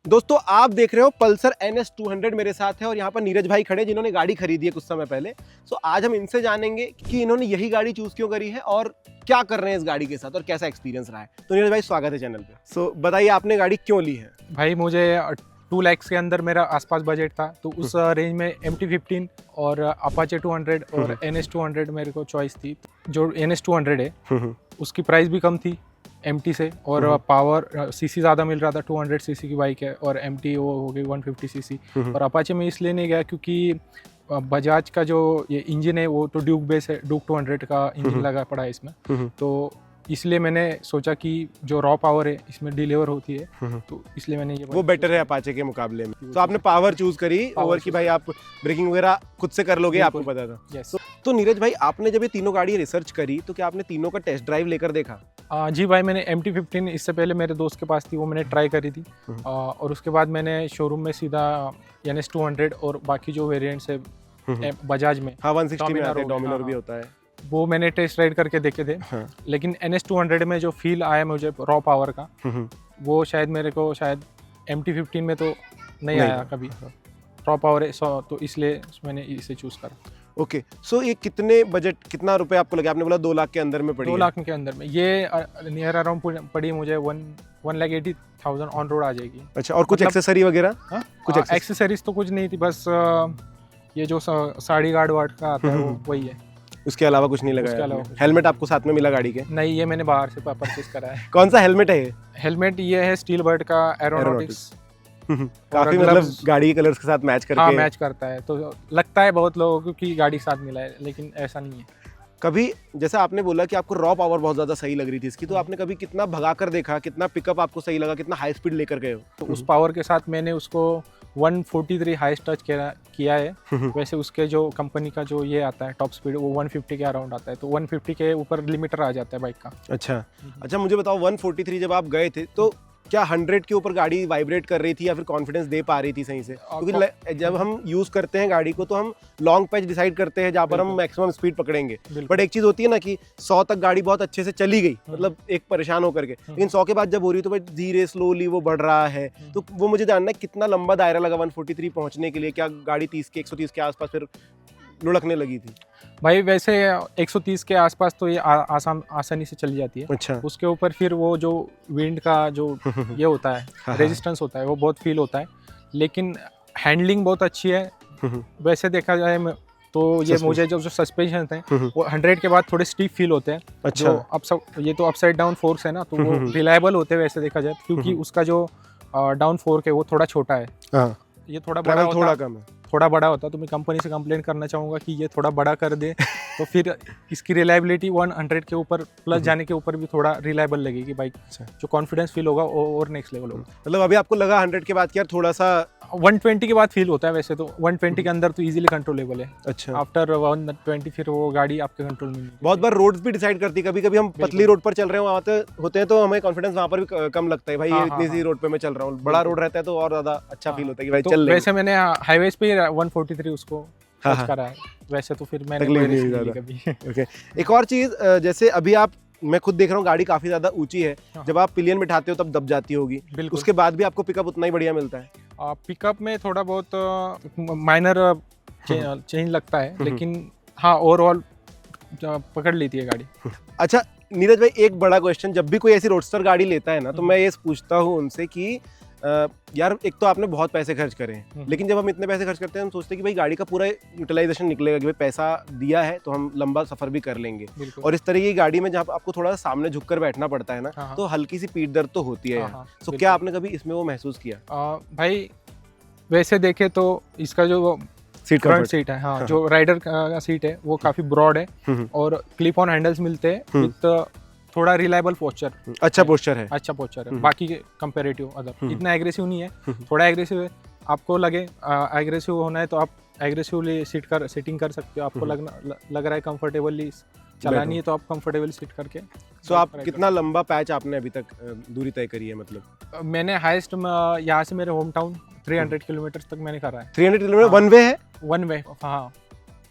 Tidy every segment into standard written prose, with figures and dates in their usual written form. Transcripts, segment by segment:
दोस्तों आप देख रहे हो पल्सर NS 200 मेरे साथ है और यहाँ पर नीरज भाई खड़े जिन्होंने गाड़ी खरीदी है कुछ समय पहले। सो आज हम इनसे जानेंगे कि इन्होंने यही गाड़ी चूज क्यों करी है और क्या कर रहे हैं इस गाड़ी के साथ और कैसा एक्सपीरियंस रहा है। तो नीरज भाई स्वागत है चैनल पे। सो बताइए आपने गाड़ी क्यों ली है? भाई मुझे 2 लाख के अंदर मेरा आसपास बजट था, तो उस रेंज में MT-15 और अपाचे 200 और NS 200 मेरे को चॉइस थी। जो NS 200 है उसकी प्राइस भी कम थी MT से और पावर सीसी ज़्यादा मिल रहा था। 200 सीसी की बाइक है और MT वो हो गई 150 सीसी। और अपाचे में इसलिए नहीं गया क्योंकि बजाज का जो ये इंजन है वो तो ड्यूक बेस है, ड्यूक 200 का इंजन लगा पड़ा है इसमें। तो इसलिए मैंने सोचा कि जो रॉ पावर है इसमें डिलीवर होती है, तो इसलिए मैंने ये वो बेटर है अपाचे के मुकाबले में। तो आपने पावर चूज करी ओवर की भाई आप ब्रेकिंग वगैरह खुद से कर लोगे, आपको पता था। यस। तो नीरज भाई आपने जब ये तीनों गाड़ी रिसर्च करी तो क्या आपने तीनों का टेस्ट ड्राइव लेकर देखा? जी भाई, मैंने MT-15 इससे पहले मेरे दोस्त के पास थी, वो मैंने ट्राई करी थी। और उसके बाद मैंने शोरूम में सीधा NS 200 और बाकी जो वेरिएंट्स है बजाज में, हाँ 160 में आते हैं, डोमिनर भी होता है, वो मैंने टेस्ट राइड करके देखे थे। लेकिन NS 200 में जो फील आया मुझे रॉ पावर का, वो शायद मेरे को शायद MT-15 में तो नहीं आया कभी। रॉ पावर है तो इसलिए मैंने इसे चूज करा। ओके। सो ये कितने बजट, कितना रुपए आपको लगे? आपने बोला 2 लाख के अंदर में पड़ी 2 लाख के अंदर में ये नियर अराउंड पड़ी मुझे 1,80,000 ऑन रोड आ जाएगी। अच्छा, और कुछ एक्सेसरी वगैरह? कुछ एक्सेसरीज तो कुछ नहीं थी, बस ये जो साड़ी गार्ड वार्ड का आता है वो वही है। उसके अलावा कुछ नहीं लगाया? हेलमेट आपको साथ में मिला गाड़ी के? नहीं, ये मैंने बाहर से परचेज करा है। कौन सा हेलमेट है ये? हेलमेट ये है स्टील बर्ड का एरोनॉटिक्स। काफी मतलब गाड़ी के कलर्स के साथ मैच करके। हाँ, मैच करता है, तो लगता है बहुत लोगों को कि गाड़ी के साथ मिला है, लेकिन ऐसा नहीं है। कभी जैसा आपने बोला कि आपको रॉ पावर बहुत ज़्यादा सही लग रही थी इसकी, तो आपने कभी कितना भगा कर देखा, कितना पिकअप आपको सही लगा, कितना हाई स्पीड लेकर गए हो? तो उस पावर के साथ मैंने उसको 143 हाईएस्ट टच किया है। वैसे उसके जो कंपनी का जो ये आता है टॉप स्पीड वो 150 के अराउंड आता है, तो 150 के ऊपर लिमिटर आ जाता है बाइक का। अच्छा, मुझे बताओ 143 जब आप गए थे तो क्या 100 के ऊपर गाड़ी वाइब्रेट कर रही थी या फिर कॉन्फिडेंस दे पा रही थी सही से? क्योंकि जब हम यूज करते हैं गाड़ी को तो हम लॉन्ग पैच डिसाइड करते हैं जहाँ पर हम मैक्सिमम स्पीड पकड़ेंगे। बट एक चीज होती है ना कि 100 तक गाड़ी बहुत अच्छे से चली गई, मतलब एक परेशान होकर के, लेकिन 100 के बाद जब हो रही है तो भाई धीरे स्लोली वो बढ़ रहा है। तो वो मुझे जानना है कितना लंबा दायरा लगा 143 पहुंचने के लिए? क्या गाड़ी 130 के आसपास फिर लुढ़कने लगी थी? भाई वैसे 130 के आसपास तो ये आसानी से चली जाती है। अच्छा। उसके ऊपर फिर वो जो विंड का जो ये होता है रेजिस्टेंस होता है वो बहुत फील होता है, लेकिन हैंडलिंग बहुत अच्छी है। वैसे देखा जाए तो ये मुझे जो सस्पेंशन है वो 100 के बाद थोड़े स्टीप फील होते हैं। अच्छा। ये तो अपसाइड डाउन फोर्स है ना, तो वो रिलायबल होते हैं वैसे देखा जाए, क्योंकि उसका जो डाउन फोर्क है वो थोड़ा छोटा है। ये थोड़ा कम है, थोड़ा बड़ा होता, तो मैं कंपनी से कंप्लेंट करना चाहूँगा कि ये थोड़ा बड़ा कर दे, तो फिर इसकी रिलायबिलिटी 100 के ऊपर प्लस जाने के ऊपर भी थोड़ा रिलायबल लगेगी बाइक। जो कॉन्फिडेंस फील होगा और नेक्स्ट लेवल होगा। मतलब अभी आपको लगा 100 के बाद यार थोड़ा सा 120 के बाद फील होता है, वैसे तो 120 के अंदर तो इजीली कंट्रोलेबल है। अच्छा। आफ्टर 120 फिर वो गाड़ी आपके कंट्रोल में। बहुत बार रोड्स भी डिसाइड करती है, कभी कभी हम पतली रोड पर चल रहे होते हैं तो हमें कॉन्फिडेंस वहाँ पर भी कम लगता है, भाई ये इतनी सी रोड पे मैं चल रहा हूँ। बड़ा रोड रहता है तो और ज्यादा अच्छा फील होता है कि भाई चल। वैसे मैंने हाईवेज पे 143 उसको टच करा है, वैसे तो फिर मैंने कभी। ओके। एक और चीज, जैसे अभी आप, मैं खुद देख रहा हूँ गाड़ी काफी ज्यादा ऊंची है, जब आप पिलियन बिठाते हो तब दब जाती होगी, उसके बाद भी आपको पिकअप उतना ही बढ़िया मिलता है? पिकअप में थोड़ा बहुत माइनर चेंज लगता है, लेकिन हाँ ओवरऑल पकड़ लेती है गाड़ी। अच्छा नीरज भाई, एक बड़ा क्वेश्चन, जब भी कोई ऐसी रोडस्टर गाड़ी लेता है ना तो मैं ये पूछता हूँ उनसे कि यार एक तो आपने बहुत पैसे खर्च करे, लेकिन जब हम इतने पैसे खर्च करते हैं हम सोचते हैं कि भाई गाड़ी का पूरा यूटिलाइजेशन निकलेगा, कि भाई पैसा दिया है तो हम लंबा सफर भी कर लेंगे। और इस तरह की गाड़ी में जहाँ आपको थोड़ा सामने झुककर बैठना पड़ता है ना, तो हल्की सी पीठ दर्द तो होती है। तो क्या आपने कभी इसमें वो महसूस किया? भाई वैसे देखे तो इसका जो फ्रंट सीट है, हाँ जो राइडर का सीट है वो काफी ब्रॉड है और क्लिप ऑन हैंडल्स मिलते हैं विद थोड़ा रिलायबल पोस्चर। अच्छा पोस्चर है बाकी के कंपेरेटिव अदर। इतना एग्रेसिव नहीं है, थोड़ा एग्रेसिव है। आपको लगे एग्रेसिव होना है तो आप एग्रेसिवली सिटिंग कर सकते हो। आपको लग रहा है कंफर्टेबली चलानी है तो आप कंफर्टेबली सिट करके। सो आप कितना लंबा पैच आपने अभी तक दूरी तय करी है? मतलब मैंने हाईएस्ट यहाँ से मेरे होम टाउन 300 किलोमीटर तक मैंने करा है। 300 किलोमीटर वन वे है? वन वे, हाँ।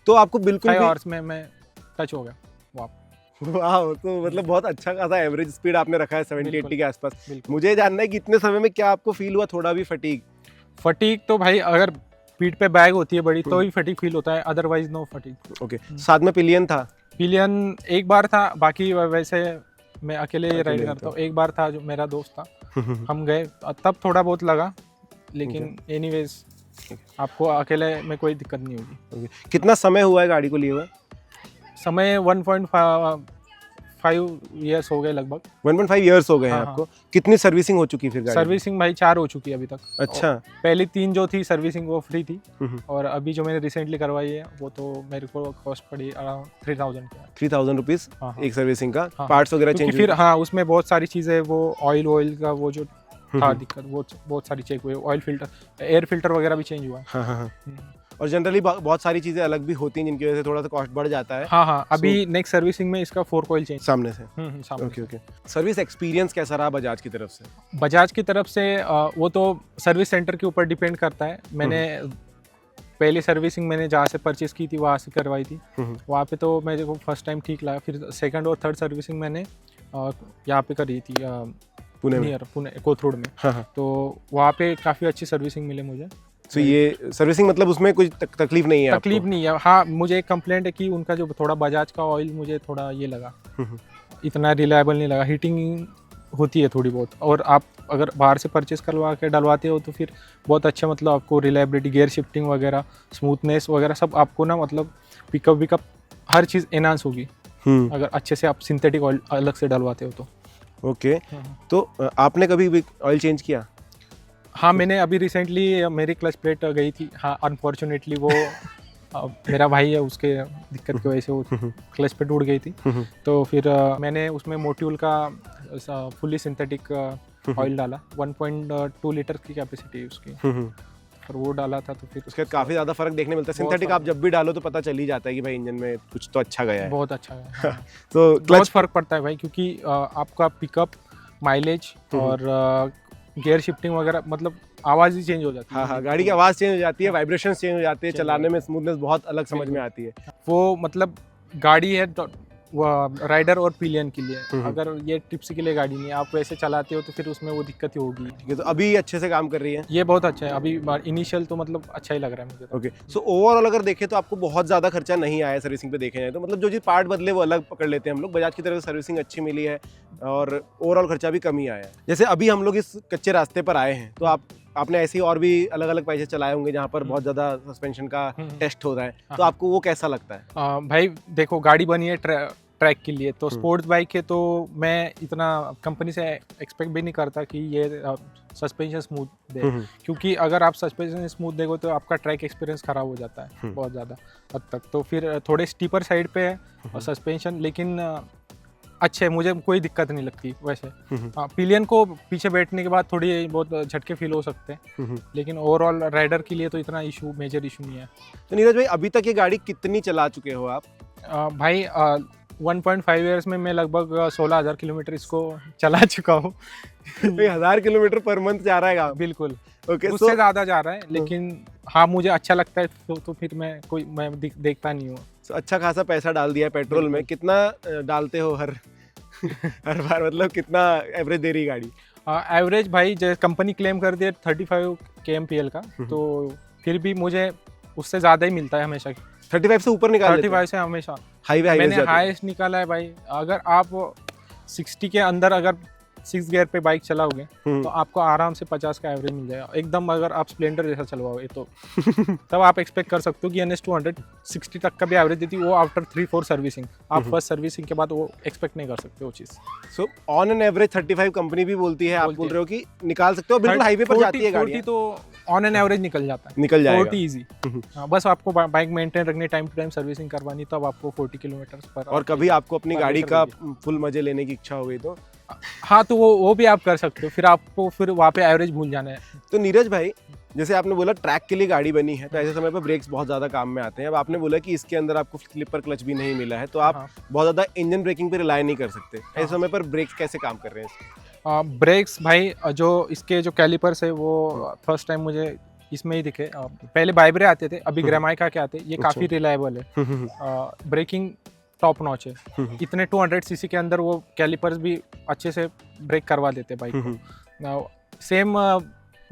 तो आपको बिल्कुल 5 आवर्स में मैं टच हो गया। वाह, तो मतलब बहुत अच्छा खासा एवरेज स्पीड आपने रखा है 70-80 के आसपास। बिल्कुल। मुझे जानना है कि इतने समय में क्या आपको फील हुआ थोड़ा भी फटीग? फटीग तो भाई अगर पीठ पे बैग होती है बड़ी तो हम्म। ही फटीग फील होता है, अदरवाइज नो फटीग। ओके, साथ में पिलियन था? पिलियन एक बार था, बाकी वैसे मैं अकेले अकेले राइड ही करता था। हूँ। एक बार था जो मेरा दोस्त था, हम गए तब थोड़ा बहुत लगा, लेकिन एनीवेज आपको अकेले में कोई दिक्कत नहीं होगी। ओके। कितना समय हुआ है गाड़ी को लिए हुए? समय 1.5 ईयर्स हो गए लगभग। 1.5 इयर्स हो गए हैं हाँ, आपको। कितनी सर्विसिंग हो चुकी है फिर गाड़ी की? सर्विसिंग भाई 4 हो चुकी है अभी तक। अच्छा। और पहली 3 जो थी सर्विसिंग वो फ्री थी, हम्म। और अभी जो मैंने रिसेंटली करवाई है वो तो मेरे को कॉस्ट पड़ी अराउंड 3000 के। 3000 रुपीज हाँ, हाँ। एक सर्विसिंग का? हाँ, पार्ट्स वगैरह क्योंकि चेंज फिर हाँ उसमें बहुत सारी चीज़ें, वो ऑयल का वो जो था हम्म। दिक्कत, वो बहुत सारी चेक हुई। ऑयल फिल्टर, एयर फिल्टर वगैरह भी चेंज हुआ। हाँ हाँ हाँ। और जनरली बहुत सारी चीजें अलग भी होती हैं जिनकी वजह से थोड़ा सा कॉस्ट बढ़ जाता है। हाँ हाँ, अभी नेक्स्ट सर्विसिंग में इसका 4 कॉइल चेंज। सामने से? सामने ओके से। ओके। सर्विस एक्सपीरियंस कैसा रहा बजाज की तरफ से? बजाज की तरफ से वो तो सर्विस सेंटर के ऊपर डिपेंड करता है। मैंने पहली सर्विसिंग मैंने जहाँ से परचेस की थी वहाँ से करवाई थी, वहाँ पे तो मेरे को फर्स्ट टाइम ठीक लगा। फिर सेकंड और थर्ड सर्विसिंग मैंने यहाँ पे करी थी पुणे में? नियर पुणे कोथरूड में। हाँ हाँ। तो वहाँ पे काफ़ी अच्छी सर्विसिंग मिली मुझे। तो ये सर्विसिंग मतलब उसमें कुछ तकलीफ नहीं है तकलीफ आपको? नहीं है। हाँ, मुझे एक कंप्लेंट है कि उनका जो थोड़ा बजाज का ऑयल मुझे थोड़ा ये लगा, इतना रिलायबल नहीं लगा, हीटिंग होती है थोड़ी बहुत। और आप अगर बाहर से परचेस करवा के डलवाते हो तो फिर बहुत अच्छा, मतलब आपको रिलायबिलिटी, गियर शिफ्टिंग वगैरह, स्मूथनेस वगैरह सब आपको ना, मतलब पिकअप विकअप हर चीज़ एनहांस होगी अगर अच्छे से आप सिंथेटिक ऑयल अलग से डलवाते हो तो। ओके। तो आपने कभी भी ऑयल चेंज किया? हाँ, मैंने अभी रिसेंटली मेरी क्लच प्लेट गई थी। हाँ, अनफॉर्चुनेटली वो मेरा भाई है, उसके दिक्कत की वजह से वो क्लच प्लेट उड़ गई थी। तो फिर मैंने उसमें मोट्यूल का फुली सिंथेटिक ऑयल डाला। 1.2 लीटर की कैपेसिटी है उसकी, और वो डाला था तो फिर उसके बाद काफी ज्यादा फर्क देखने मिलता है। बहुत सिंथेटिक आप जब भी डालो तो पता चल ही जाता है कि भाई इंजन में कुछ तो अच्छा गया है। बहुत अच्छा है। हाँ। तो बहुत क्लच फर्क पड़ता है भाई, क्योंकि आपका पिकअप, माइलेज और गियर शिफ्टिंग वगैरह, मतलब आवाज़ ही चेंज हो जाती है। हाँ हाँ, गाड़ी की आवाज़ चेंज हो जाती है, वाइब्रेशंस चेंज हो जाती है, चलाने में स्मूथनेस बहुत अलग समझ में आती है। वो मतलब गाड़ी है तो वो राइडर और पिलियन के लिए, अगर ये टिप्स के लिए गाड़ी नहीं है, आप वैसे चलाते हो तो फिर उसमें वो दिक्कत ही होगी। ठीक है, तो अभी अच्छे से काम कर रही है? ये बहुत अच्छा है अभी, इनिशियल तो मतलब अच्छा ही लग रहा है मुझे तो। ओके। सो ओवरऑल अगर देखें तो आपको बहुत ज़्यादा खर्चा नहीं आया सर्विसिंग पे देखे जाए तो, मतलब जो जी पार्ट बदले वो अलग पकड़ लेते हैं हम लोग। बजाज की तरफ से सर्विसिंग अच्छी मिली है और ओवरऑल खर्चा भी कम ही आया है। जैसे अभी हम लोग इस कच्चे रास्ते पर आए हैं तो आपने ऐसे ही और भी अलग अलग पैसे चलाए होंगे जहाँ पर बहुत ज़्यादा सस्पेंशन का टेस्ट हो रहा है, तो आपको वो कैसा लगता है? भाई देखो, गाड़ी बनी है ट्रैक के लिए, तो स्पोर्ट्स बाइक है, तो मैं इतना कंपनी से एक्सपेक्ट भी नहीं करता कि ये सस्पेंशन स्मूथ दे, क्योंकि अगर आप सस्पेंशन स्मूथ देखो तो आपका ट्रैक एक्सपीरियंस खराब हो जाता है बहुत ज़्यादा हद तक। तो फिर थोड़े स्टीपर साइड पे है और सस्पेंशन, लेकिन अच्छे, मुझे कोई दिक्कत नहीं लगती वैसे। पिलियन को पीछे बैठने के बाद थोड़ी बहुत झटके फील हो सकते हैं, लेकिन ओवरऑल राइडर के लिए तो इतना मेजर इशू नहीं है। तो नीरज भाई, अभी तक ये गाड़ी कितनी चला चुके हो आप? भाई 1.5 ईयर्स में मैं लगभग 16,000 किलोमीटर इसको चला चुका हूँ। 1000 किलोमीटर पर मंथ जा रहा है? बिल्कुल। ओके। उससे ज़्यादा जा रहा है, लेकिन हाँ मुझे अच्छा लगता है तो फिर मैं देखता नहीं हूँ। अच्छा खासा पैसा डाल दिया है पेट्रोल में। कितना डालते हो हर बार, मतलब कितना एवरेज दे रही गाड़ी? एवरेज भाई जैसे कंपनी क्लेम कर दिया 35 kmpl का, तो फिर भी मुझे उससे ज़्यादा ही मिलता है हमेशा। 35 से ऊपर निकाल लेते हो? 35 से हमेशा। हाईवे मैंने हाईएस्ट निकाला है भाई। अगर आप 60 के अंदर अगर 6 गियर पे बाइक चलाओगे तो आपको आराम से 50 का एवरेज मिल जाएगा एकदम। अगर आप स्प्लेंडर जैसा चलवाओगे तो तब आप एक्सपेक्ट कर सकते हो कि NS200 60 तक का भी एवरेज देती है, वो आफ्टर 3-4 सर्विसिंग। आप फर्स्ट सर्विसिंग के बाद वो एक्सपेक्ट नहीं कर सकते वो चीज़। So on an average 35 company भी बोलती है, आप बोल रहे हो कि निकाल सकते हो, बिल्कुल हाईवे पर जाती है गाड़ी? 40 तो ऑन एन एवरेज निकल जाता है, निकल जाएगा 40 ईजी। बस आपको बाइक मेंटेन रखनी, टाइम टू टाइम सर्विसिंग करवानी, तब आपको 40 किलोमीटर पर। और कभी आपको अपनी गाड़ी का फुल मजे लेने की इच्छा हो गई तो? हाँ, तो वो भी आप कर सकते हो, फिर आपको फिर वहाँ पे एवरेज भूल जाना है। तो नीरज भाई, जैसे आपने बोला ट्रैक के लिए गाड़ी बनी है, तो ऐसे समय पर ब्रेक्स बहुत ज़्यादा काम में आते हैं। अब आपने बोला कि इसके अंदर आपको स्लिपर क्लच भी नहीं मिला है, तो आप बहुत ज़्यादा इंजन ब्रेकिंग पे रिलाई नहीं कर सकते। ऐसे समय पर ब्रेक्स कैसे काम कर रहे हैं? ब्रेक्स भाई, जो इसके जो कैलिपर्स है वो फर्स्ट टाइम मुझे इसमें ही दिखे। पहले वाइब्रे आते थे, अभी ग्रामाइका के आते हैं, ये काफ़ी रिलायबल है। ब्रेकिंग टॉप नॉच है। इतने 200 सीसी के अंदर वो कैलिपर्स भी अच्छे से ब्रेक करवा देते बाइक को। सेम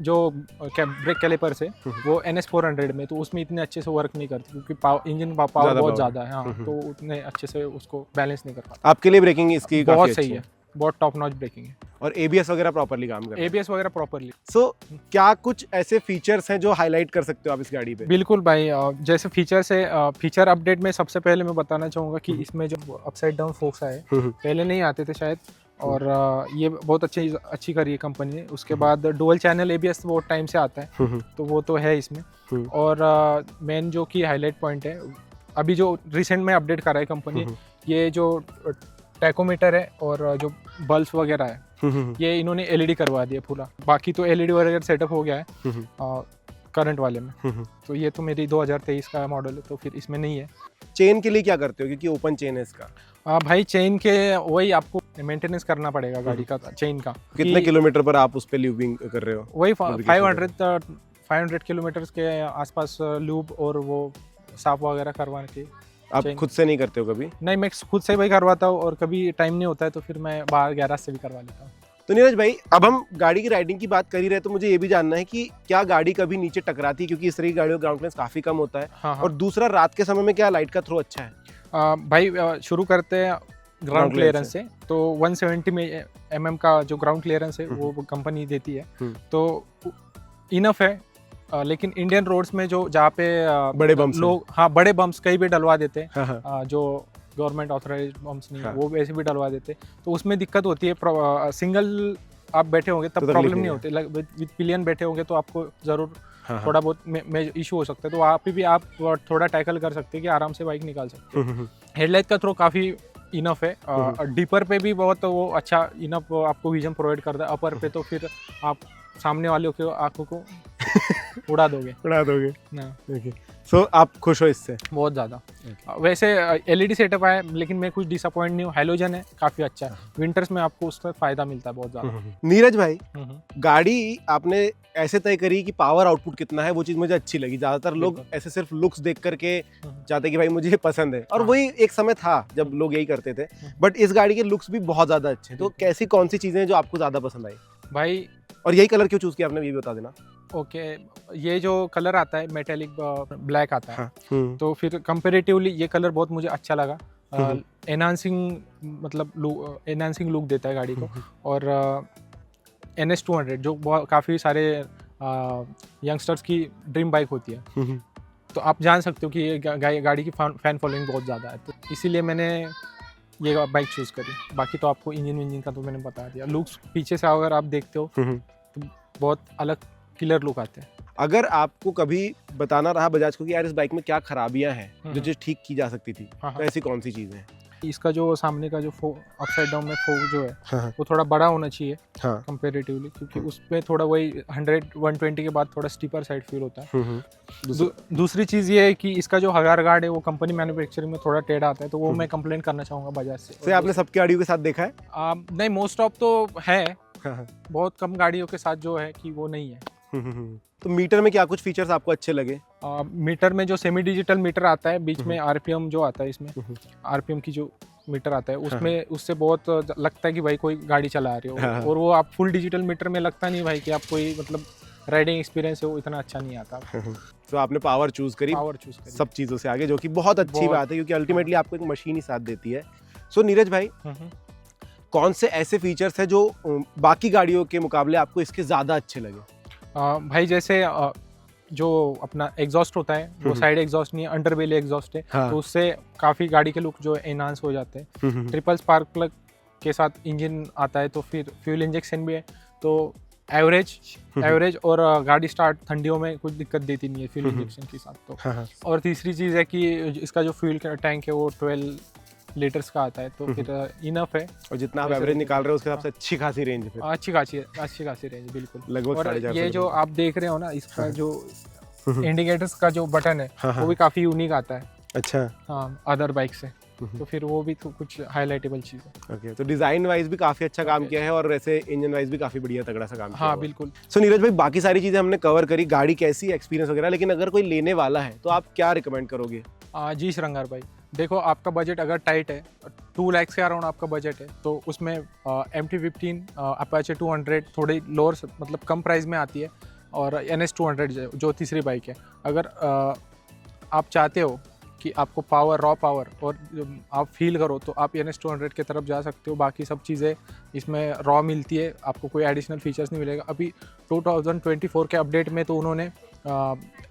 जो ब्रेक कैलिपर्स है वो NS 400 में, तो उसमें इतने अच्छे से वर्क नहीं करती क्योंकि इंजन पावर बहुत ज़्यादा है। हाँ, तो उतने अच्छे से उसको बैलेंस नहीं कर पाता। आपके लिए ब्रेकिंग इसकी बहुत सही है, बहुत टॉप नॉच ब्रेकिंग है और ABS वगैरह प्रॉपर्ली काम कर रहा है। ABS वगैरह प्रॉपरली। सो क्या कुछ ऐसे फीचर्स हैं जो हाईलाइट कर सकते हो आप इस गाड़ी पे? बिल्कुल भाई, जैसे फीचर्स है, फीचर अपडेट में सबसे पहले मैं बताना चाहूँगा कि इसमें जो अपसाइड डाउन फोक्स आए पहले नहीं आते थे शायद, और ये बहुत अच्छी करी है कंपनी ने। उसके बाद डुअल चैनल ABS बहुत टाइम से आता है, तो वो तो है इसमें। और मेन जो कि हाईलाइट पॉइंट है, अभी जो रिसेंट में अपडेट करा है कंपनी, ये जो टैकोमीटर है और जो बल्ब वगैरह है ये इन्होंने LED करवा दिया पूरा। बाकी तो LED वगैरह सेटअप हो गया है करंट वाले में। तो ये तो मेरी 2023 का मॉडल है, तो फिर इसमें नहीं है। चेन के लिए क्या करते हो, क्योंकि ओपन चेन है इसका? भाई चेन के वही आपको मेंटेनेंस करना पड़ेगा गाड़ी का, चेन का। कितने किलोमीटर पर आप उस पे लूबिंग कर रहे हो? वही 500 किलोमीटर के आसपास लूब और वो साफ वगैरह करवाने के। आप खुद से नहीं करते हो कभी? नहीं, मैं खुद से वही करवाता हूँ, और कभी टाइम नहीं होता है तो फिर मैं बाहर गैराज से भी करवा लेता हूँ। तो नीरज भाई, अब हम गाड़ी की राइडिंग की बात कर ही रहे, तो मुझे ये भी जानना है कि क्या गाड़ी कभी नीचे टकराती है, क्योंकि इस तरह की गाड़ियों का ग्राउंड क्लियरेंस काफी कम होता है। हाँ। और दूसरा, रात के समय में क्या लाइट का थ्रो अच्छा है? भाई शुरू करते हैं ग्राउंड क्लियरेंस से। तो 170 mm का जो ग्राउंड क्लियरेंस है वो कंपनी देती है, तो इनफ है। लेकिन इंडियन रोड्स में जो जहाँ पे बड़े बम्स लोग, हाँ, बड़े बम्स कहीं भी डलवा देते हैं, जो गवर्नमेंट ऑथराइज्ड बम्स नहीं है वो वैसे भी डलवा देते, तो उसमें दिक्कत होती है। सिंगल आप बैठे होंगे तब प्रॉब्लम नहीं होती, विद पिलियन बैठे होंगे तो आपको जरूर थोड़ा बहुत इशू हो सकता है। तो वहाँ पे भी आप थोड़ा टैकल कर सकते हैं कि आराम से बाइक निकाल सकते हैं। हेडलाइट का थ्रो काफ़ी इनफ है। डीपर पे भी बहुत वो अच्छा इनफ आपको विजन प्रोवाइड करता है। अपर पे तो फिर आप सामने वालों के आंखों को उड़ा दोगे ना। सो आप खुश हो इससे? बहुत ज़्यादा। वैसे LED सेटअप है, लेकिन मैं कुछ डिसअपॉइंट नहीं हूँ। हैलोजन है, काफ़ी अच्छा है। विंटर्स में आपको उसका फ़ायदा मिलता है बहुत ज़्यादा। नीरज भाई, गाड़ी आपने ऐसे तय करी कि पावर आउटपुट कितना है, वो चीज़ मुझे अच्छी लगी। ज़्यादातर लोग ऐसे सिर्फ लुक्स देख करके चाहते कि भाई मुझे ये पसंद है, और वही एक समय था जब लोग यही करते थे, बट इस गाड़ी के लुक्स भी बहुत ज़्यादा अच्छे हैं। तो कैसी कौन सी चीज़ें जो आपको ज़्यादा पसंद आई भाई? और यही कलर क्यों चूज़ किया आपने, ये भी बता देना। ओके, ये जो कलर आता है मेटेलिक ब्लैक आता है, तो फिर कंपैरेटिवली ये कलर बहुत मुझे अच्छा लगा। एनहांसिंग मतलब एनहांसिंग लुक देता है गाड़ी को। और NS 200 जो काफ़ी सारे यंगस्टर्स की ड्रीम बाइक होती है, तो आप जान सकते हो कि ये गाड़ी की फैन फॉलोइंग बहुत ज़्यादा है, तो इसीलिए मैंने ये बाइक चूज़ करी। बाकी तो आपको इंजन का तो मैंने बता दिया। लुक्स पीछे से अगर आप देखते हो तो बहुत अलग किलर लुक आते हैं। अगर आपको कभी बताना रहा बजाज को कि यार इस बाइक में क्या खराबियां हैं जो ठीक की जा सकती थी, तो ऐसी कौन सी चीज़ें हैं? इसका जो सामने का जो अपसाइड डाउन में फोक जो है वो थोड़ा बड़ा होना चाहिए कंपैरेटिवली, क्योंकि उसमें थोड़ा वही 100-120 के बाद थोड़ा स्टीपर साइड फील होता है। दूसरी चीज़ ये है कि इसका जो हगार गार्ड है वो कंपनी मैन्युफैक्चरिंग में थोड़ा टेढ़ा आता है, तो वो मैं कंप्लेन करना चाहूँगा बजाज से। आपने सबकी गाड़ियों के साथ देखा है? नहीं, मोस्ट ऑफ तो है, बहुत कम गाड़ियों के साथ जो है कि वो नहीं है। तो मीटर में क्या कुछ फीचर्स आपको अच्छे लगे? मीटर में जो सेमी डिजिटल मीटर आता है, बीच में RPM जो आता है, इसमें RPM की जो मीटर आता है उसमें उससे बहुत लगता है कि भाई कोई गाड़ी चला रहे हो। और वो आप फुल डिजिटल मीटर में लगता नहीं भाई कि आप कोई मतलब राइडिंग एक्सपीरियंस है वो इतना अच्छा नहीं आता। तो आपने पावर चूज करी सब चीज़ों से आगे, जो कि बहुत अच्छी बात है, क्योंकि अल्टीमेटली आपको एक मशीन ही साथ देती है। सो नीरज भाई, कौन से ऐसे फीचर्स हैं जो बाकी गाड़ियों के मुकाबले आपको इसके ज़्यादा अच्छे लगे? भाई जैसे जो अपना एग्जॉस्ट होता है वो साइड एग्जॉस्ट नहीं है, अंडर बेली एग्जॉस्ट है, तो उससे काफ़ी गाड़ी के लुक जो एनहांस हो जाते हैं। ट्रिपल स्पार्क प्लग के साथ इंजन आता है, तो फिर फ्यूल इंजेक्शन भी है, तो एवरेज और गाड़ी स्टार्ट ठंडियों में कुछ दिक्कत देती नहीं है फ्यूल इंजेक्शन के साथ। तो और तीसरी चीज़ है कि इसका जो फ्यूल का टैंक है वो 12 लीटर्स का आता है, तो फिर इनफ है। और जितना आप एवरेज निकाल रहे हो उसके हिसाब से अच्छी खासी रेंज है, अच्छी खासी रेंज बिल्कुल। लगभग और ये जो आप देख रहे हो ना, इसका जो इंडिकेटर्स का जो बटन है वो भी काफ़ी यूनिक आता है। अच्छा, हाँ, अदर बाइक से, तो फिर वो भी तो कुछ हाईलाइटेबल चीज़ है। ओके, तो डिजाइन वाइज भी काफी अच्छा काम किया है, और वैसे इंजन वाइज भी काफी बढ़िया तगड़ा सा काम किया है। हाँ बिल्कुल। सो नीरज भाई, बाकी सारी चीजें हमने कवर करी, गाड़ी कैसी एक्सपीरियंस वगैरह, लेकिन अगर कोई लेने वाला है तो आप क्या रिकमेंड करोगे? जी श्रृंगार भाई, देखो आपका बजट अगर टाइट है, 2 लाख के अराउंड आपका बजट है, तो उसमें MT-15, अपाचे 200 थोड़ी लोअर मतलब कम प्राइस में आती है, और NS200 जो तीसरी बाइक है। अगर आप चाहते हो कि आपको पावर, रॉ पावर और आप फील करो, तो आप NS200 की तरफ जा सकते हो। बाकी सब चीज़ें इसमें रॉ मिलती है, आपको कोई एडिशनल फीचर्स नहीं मिलेगा। अभी 2024 के अपडेट में तो उन्होंने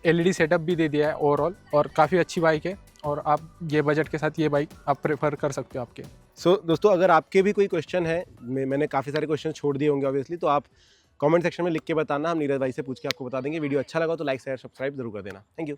LED सेटअप भी दे दिया है ओवरऑल, और काफ़ी अच्छी बाइक है, और आप ये बजट के साथ ये बाइक आप प्रेफर कर सकते हो आपके। सो दोस्तों, अगर आपके भी कोई क्वेश्चन है, मैंने काफ़ी सारे क्वेश्चन छोड़ दिए होंगे ऑब्वियसली, तो आप कमेंट सेक्शन में लिख के बताना, हम नीरज भाई से पूछ के आपको बता देंगे। वीडियो अच्छा लगा तो लाइक शेयर सब्सक्राइब जरूर कर देना। Thank you.